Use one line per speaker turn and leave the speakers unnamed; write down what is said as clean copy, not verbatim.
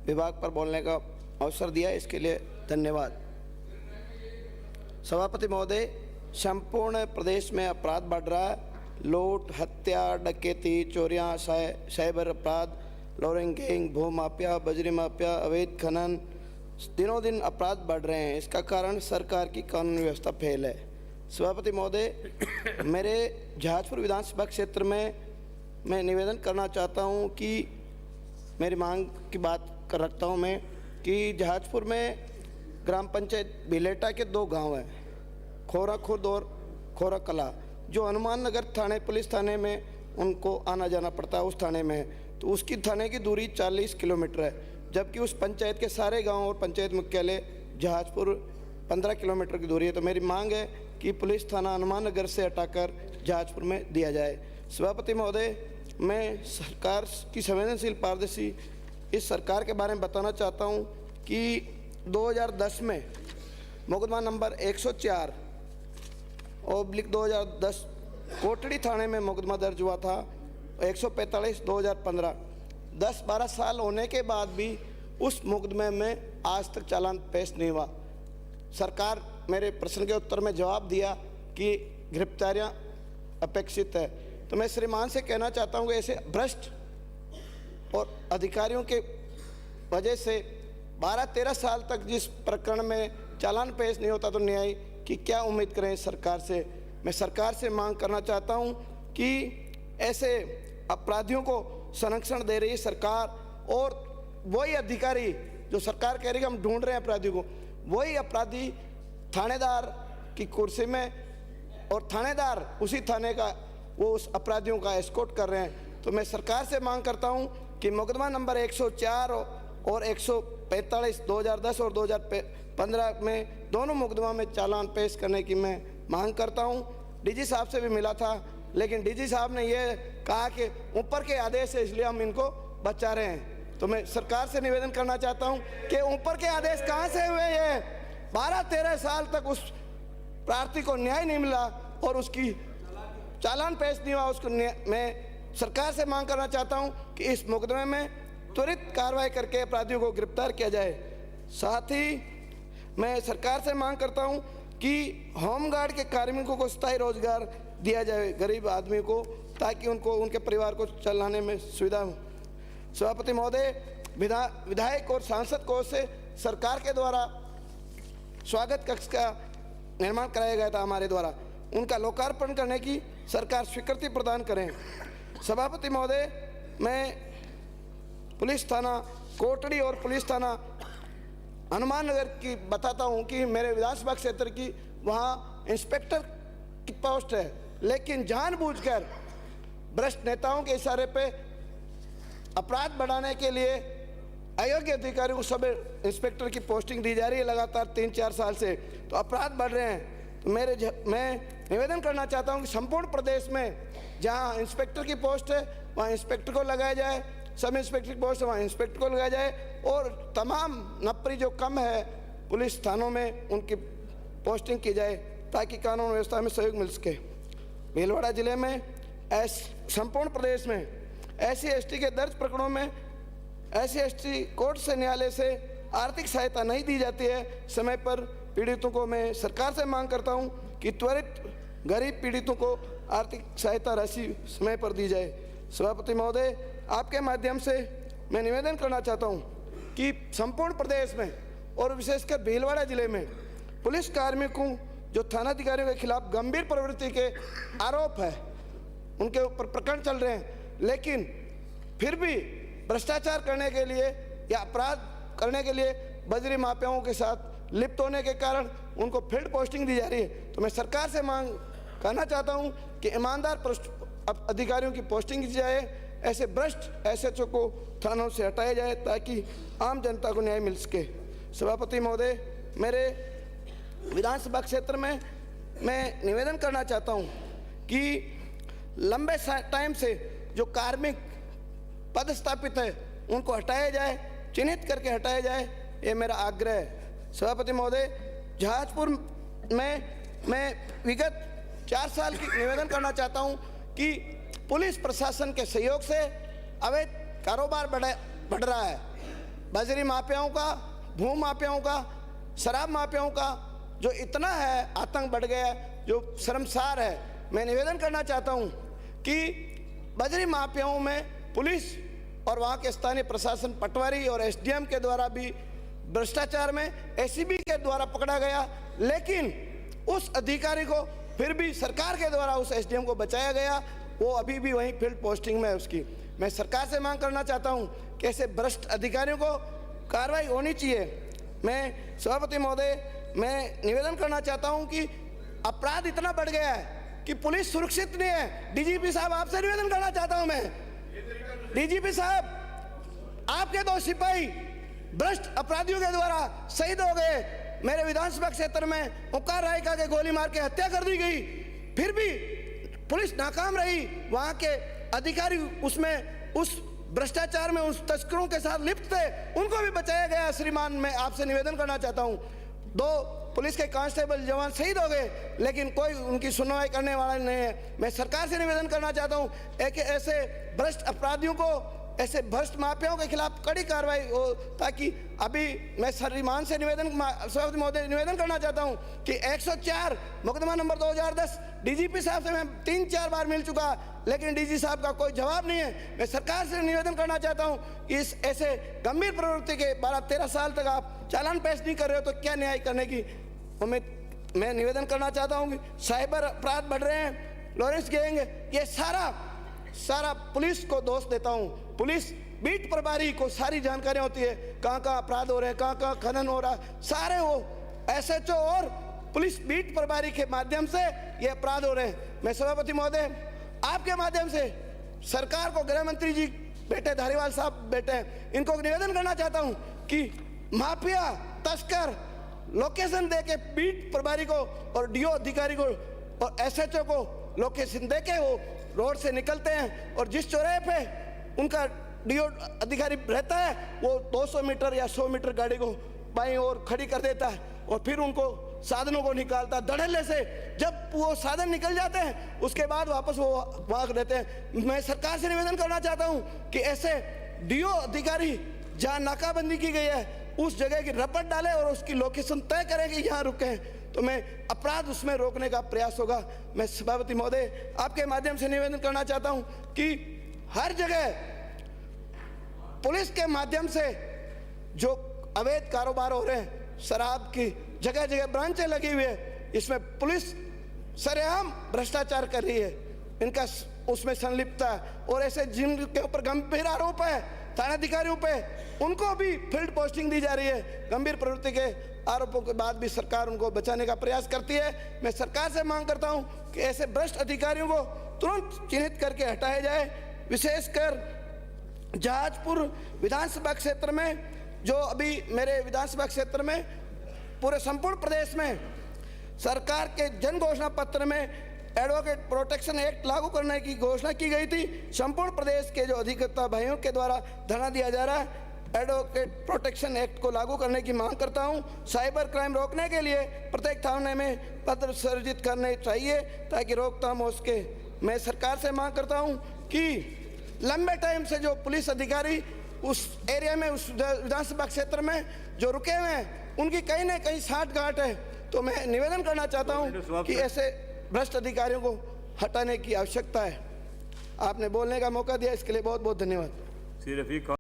विभाग पर बोलने का अवसर दिया, इसके लिए धन्यवाद। सभापति महोदय, संपूर्ण प्रदेश में अपराध बढ़ रहा है। लूट, हत्या, डकैती, चोरियां, साइबर अपराध, लोरिंग गैंग, भू माफिया, बजरी माफिया, अवैध खनन, दिनों दिन अपराध बढ़ रहे हैं। इसका कारण सरकार की कानून व्यवस्था फेल है। सभापति महोदय, मेरे जहाजपुर विधानसभा क्षेत्र में मैं निवेदन करना चाहता हूं कि मेरी मांग की बात कर रखता हूं मैं कि जहाजपुर में ग्राम पंचायत बिलेटा के 2 गांव हैं, खोरा खुर्द और खोरा कला, जो हनुमान नगर थाने पुलिस थाने में उनको आना जाना पड़ता है। उस थाने में तो उसकी थाने की दूरी 40 किलोमीटर है, जबकि उस पंचायत के सारे गांव और पंचायत मुख्यालय जहाजपुर 15 किलोमीटर की दूरी है। तो मेरी मांग है कि पुलिस थाना हनुमान नगर से हटाकर जहाजपुर में दिया जाए। सभापति महोदय, मैं सरकार की संवेदनशील पारदर्शी इस सरकार के बारे में बताना चाहता हूं कि 2010 में मुकदमा नंबर 104/2010 कोटड़ी थाने में मुकदमा दर्ज हुआ था। 145/2015 10-12 साल होने के बाद भी उस मुकदमे में आज तक चालान पेश नहीं हुआ। सरकार मेरे प्रश्न के उत्तर में जवाब दिया कि गिरफ्तारियां अपेक्षित है। तो मैं श्रीमान से कहना चाहता हूं कि ऐसे भ्रष्ट और अधिकारियों के वजह से 12-13 साल तक जिस प्रकरण में चालान पेश नहीं होता तो न्याय की क्या उम्मीद करें सरकार से। मैं सरकार से मांग करना चाहता हूं कि ऐसे अपराधियों को संरक्षण दे रही सरकार, और वही अधिकारी जो सरकार कह रही है हम ढूंढ रहे हैं अपराधियों को, वही अपराधी थानेदार की कुर्सी में, और थानेदार उसी थाने का वो उस अपराधियों का एस्कॉर्ट कर रहे हैं। तो मैं सरकार से मांग करता हूं कि मुकदमा नंबर 104 और 145 2010 और 2015 में दोनों मुकदमा में चालान पेश करने की मैं मांग करता हूं। डीजी साहब से भी मिला था, लेकिन डीजी साहब ने ये कहा कि ऊपर के आदेश है इसलिए हम इनको बचा रहे हैं। तो मैं सरकार से निवेदन करना चाहता हूं कि ऊपर के आदेश कहां से हुए हैं? 12-13 साल तक उस प्रार्थी को न्याय नहीं मिला और उसकी चालान पेश नहीं हुआ। उसको मैं सरकार से मांग करना चाहता हूं कि इस मुकदमे में त्वरित कार्रवाई करके अपराधियों को गिरफ्तार किया जाए। साथ ही मैं सरकार से मांग करता हूं कि होमगार्ड के कार्मिकों को स्थायी रोजगार दिया जाए गरीब आदमी को, ताकि उनको उनके परिवार को चलाने में सुविधा हो। सभापति महोदय, विधायक और सांसद कोष से सरकार के द्वारा स्वागत कक्ष का निर्माण कराया गया था हमारे द्वारा, उनका लोकार्पण करने की सरकार स्वीकृति प्रदान करें। सभापति महोदय, मैं पुलिस थाना कोटड़ी और पुलिस थाना हनुमान नगर की बताता हूं कि मेरे विधानसभा क्षेत्र की वहां इंस्पेक्टर की पोस्ट है, लेकिन जानबूझकर भ्रष्ट नेताओं के इशारे पे अपराध बढ़ाने के लिए अयोग्य अधिकारियों को सब इंस्पेक्टर की पोस्टिंग दी जा रही है लगातार 3-4 साल से। तो अपराध बढ़ रहे हैं। तो मैं निवेदन करना चाहता हूं कि संपूर्ण प्रदेश में जहां इंस्पेक्टर की पोस्ट है वहां इंस्पेक्टर को लगाया जाए, सब इंस्पेक्टर की पोस्ट है वहाँ इंस्पेक्टर को लगाया जाए, और तमाम नौकरी जो कम है पुलिस थानों में उनकी पोस्टिंग की जाए ताकि कानून व्यवस्था में सहयोग मिल सके। भीलवाड़ा जिले में संपूर्ण प्रदेश में SC/ST के दर्ज प्रकरणों में SC/ST कोर्ट से न्यायालय से आर्थिक सहायता नहीं दी जाती है समय पर पीड़ितों को। मैं सरकार से मांग करता हूं कि त्वरित गरीब पीड़ितों को आर्थिक सहायता राशि समय पर दी जाए। सभापति महोदय, आपके माध्यम से मैं निवेदन करना चाहता हूं कि संपूर्ण प्रदेश में और विशेषकर भीलवाड़ा जिले में पुलिस कार्मिकों जो थानाधिकारियों के खिलाफ गंभीर प्रवृत्ति के आरोप है, उनके ऊपर प्रकरण चल रहे हैं, लेकिन फिर भी भ्रष्टाचार करने के लिए या अपराध करने के लिए बजरी माफियाओं के साथ लिप्त होने के कारण उनको फील्ड पोस्टिंग दी जा रही है। तो मैं सरकार से मांग करना चाहता हूं कि ईमानदार अधिकारियों की पोस्टिंग की जाए, ऐसे भ्रष्ट SHO को थानों से हटाया जाए ताकि आम जनता को न्याय मिल सके। सभापति महोदय, मेरे विधानसभा क्षेत्र में मैं निवेदन करना चाहता हूं कि लंबे टाइम से जो कार्मिक पदस्थापित है उनको हटाया जाए, चिन्हित करके हटाया जाए, ये मेरा आग्रह है। सभापति महोदय, जहाजपुर में मैं विगत 4 साल की निवेदन करना चाहता हूं कि पुलिस प्रशासन के सहयोग से अवैध कारोबार बढ़ रहा है। बजरी माफियाओं का, भू माफियाओं का, शराब माफियाओं का जो इतना है आतंक बढ़ गया है, जो शर्मसार है। मैं निवेदन करना चाहता हूं कि बजरी माफियाओं में पुलिस और वहां के स्थानीय प्रशासन, पटवारी और एसडीएम के द्वारा भी भ्रष्टाचार में एसीबी के द्वारा पकड़ा गया, लेकिन उस अधिकारी को फिर भी सरकार के द्वारा उस एसडीएम को बचाया गया। वो अभी भी वहीं फील्ड पोस्टिंग में है उसकी। मैं सरकार से मांग करना चाहता हूं कि ऐसे भ्रष्ट अधिकारियों को कार्रवाई होनी चाहिए। मैं सभापति महोदय, मैं निवेदन करना चाहता हूं कि अपराध इतना बढ़ गया है कि पुलिस सुरक्षित नहीं है। डीजीपी साहब, आपसे निवेदन करना चाहता हूं मैं, डीजीपी साहब, आपके 2 सिपाही भ्रष्ट अपराधियों के द्वारा शहीद हो गए। मेरे विधानसभा क्षेत्र में ओंकार रायका के गोली मार के हत्या कर दी गई, फिर भी पुलिस नाकाम रही। वहां के अधिकारी उसमें उस भ्रष्टाचार में उस तस्करों के साथ लिप्त थे, उनको भी बचाया गया। श्रीमान, मैं आपसे निवेदन करना चाहता हूं, 2 पुलिस के कांस्टेबल जवान शहीद हो गए, लेकिन कोई उनकी सुनवाई करने वाला नहीं है। मैं सरकार से निवेदन करना चाहता हूं कि ऐसे भ्रष्ट अपराधियों को, ऐसे भ्रष्ट माफियाओं के खिलाफ कड़ी कार्रवाई हो, ताकि अभी मैं श्रीमान से निवेदन, सभापति महोदय, निवेदन करना चाहता हूं कि 104 मुकदमा नंबर 2010 डीजीपी साहब से मैं 3-4 बार मिल चुका, लेकिन डीजी साहब का कोई जवाब नहीं है। मैं सरकार से निवेदन करना चाहता हूं कि इस ऐसे गंभीर प्रवृत्ति के 12-13 साल तक आप चालान पेश नहीं कर रहे हो तो क्या न्याय करने की उम्मीद। मैं निवेदन करना चाहता हूं कि साइबर अपराध बढ़ रहे हैं, लॉरेंस गैंग, ये सारा पुलिस को दोष देता हूं। पुलिस बीट प्रभारी को सारी जानकारी होती है, कहाँ कहाँ अपराध हो रहे हैं, कहाँ कहाँ खनन हो रहा है, सारे वो एसएचओ और पुलिस बीट प्रभारी के माध्यम से ये अपराध हो रहे हैं। मैं सभापति महोदय, आपके माध्यम से सरकार को, गृह मंत्री जी बैठे, धारीवाल साहब बैठे, इनको निवेदन करना चाहता हूं कि माफिया, तस्कर लोकेशन दे के बीट प्रभारी को और डीओ अधिकारी को और एसएचओ को लोकेशन दे के वो रोड से निकलते हैं, और जिस चौराहे पे उनका डीओ अधिकारी रहता है वो 200 मीटर या 100 मीटर गाड़ी को बाईं ओर खड़ी कर देता है, और फिर उनको साधनों को निकालता धड़ल्ले से। जब वो साधन निकल जाते हैं उसके बाद वापस वो भाग देते हैं। मैं सरकार से निवेदन करना चाहता हूं कि ऐसे डीओ अधिकारी जहां नाकाबंदी की गई है उस जगह की रपट डाले और उसकी लोकेशन तय करें कि यहाँ रुके हैं, तो मैं अपराध उसमें रोकने का प्रयास होगा। मैं सभापति महोदय, आपके माध्यम से निवेदन करना चाहता हूं कि हर जगह पुलिस के माध्यम से जो अवैध कारोबार हो रहे हैं, शराब की जगह जगह ब्रांचें लगी हुई है, इसमें पुलिस सरेआम भ्रष्टाचार कर रही है, इनका उसमें संलिप्तता है। और ऐसे जिनके ऊपर गंभीर आरोप है थानाधिकारियों पे, उनको भी फील्ड पोस्टिंग दी जा रही है। गंभीर प्रवृत्ति के आरोपों के बाद भी सरकार उनको बचाने का प्रयास करती है। मैं सरकार से मांग करता हूं कि ऐसे भ्रष्ट अधिकारियों को तुरंत चिन्हित करके हटाया जाए। विशेषकर जहाजपुर विधानसभा क्षेत्र में, जो अभी मेरे विधानसभा क्षेत्र में पूरे संपूर्ण प्रदेश में सरकार के जन घोषणा पत्र में एडवोकेट प्रोटेक्शन एक्ट लागू करने की घोषणा की गई थी। संपूर्ण प्रदेश के जो अधिवक्ता भाइयों के द्वारा धरना दिया जा रहा है, एडवोकेट प्रोटेक्शन एक्ट को लागू करने की मांग करता हूं। साइबर क्राइम रोकने के लिए प्रत्येक थाने में पत्र सर्जित करने चाहिए ताकि रोकथाम हो सके। मैं सरकार से मांग करता हूं कि लंबे टाइम से जो पुलिस अधिकारी उस एरिया में, उस विधानसभा क्षेत्र में जो रुके हुए हैं, उनकी कहीं ना कहीं साठगांठ है। तो मैं निवेदन करना चाहता हूं कि ऐसे भ्रष्ट अधिकारियों को हटाने की आवश्यकता है। आपने बोलने का मौका दिया, इसके लिए बहुत बहुत धन्यवाद।